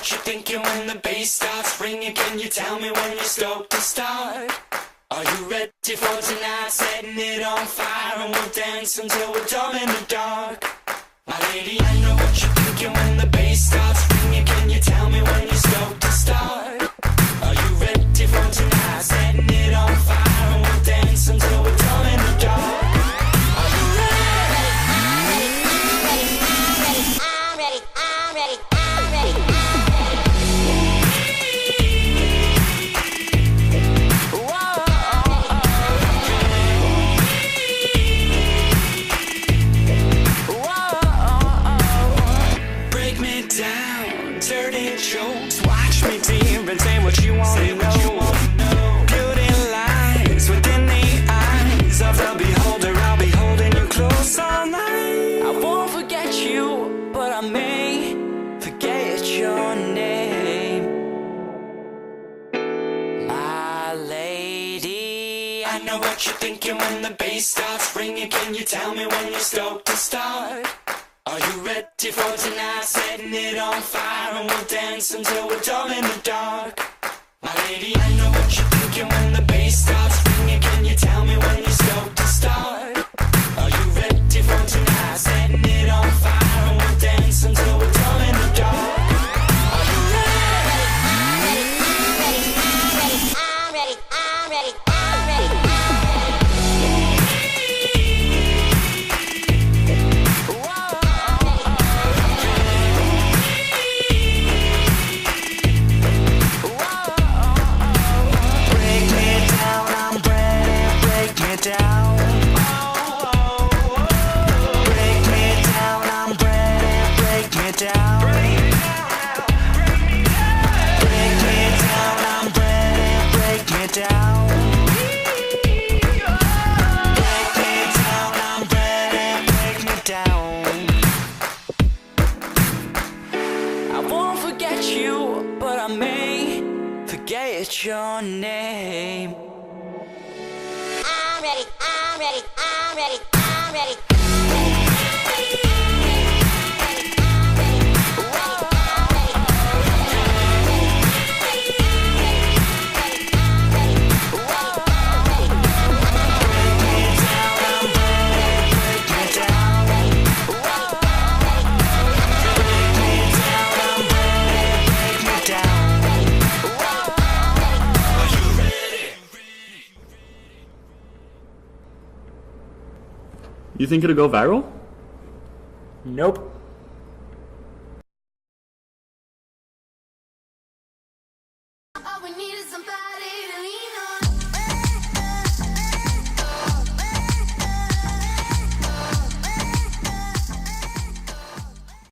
what you're thinking when the bass starts ringing. Can you tell me when you're stoked to start? Are you ready for tonight? Setting it on fire and we'll dance until we're dumb in the dark. My lady, I know what you're thinking when the bass starts ringing. Can you tell me when you're stoked to start? Are you ready for tonight? Setting it on fire and we'll dance until we're dumb in the dark. Are you ready? I'm ready. Break me down, dirty jokes. Watch me deep and say what you want to know. Beauty lies within the eyes of the beholder. I'll be holding you close all night. I won't forget you, but I may forget your name. My lady, I know what you're thinking when the bass starts ringing. Can you tell me when you're stoked to start? Are you ready for tonight? Setting it on fire and we'll dance until we're dumb in the dark. My lady, I know what you're thinking when the bass starts ringing. Can you tell me when you're stoked to start? Are you ready for tonight? Setting it on fire and we'll dance until we're dumb in the dark. Are you ready? I'm ready. Forget your name. I'm ready. You think it'll go viral? Nope.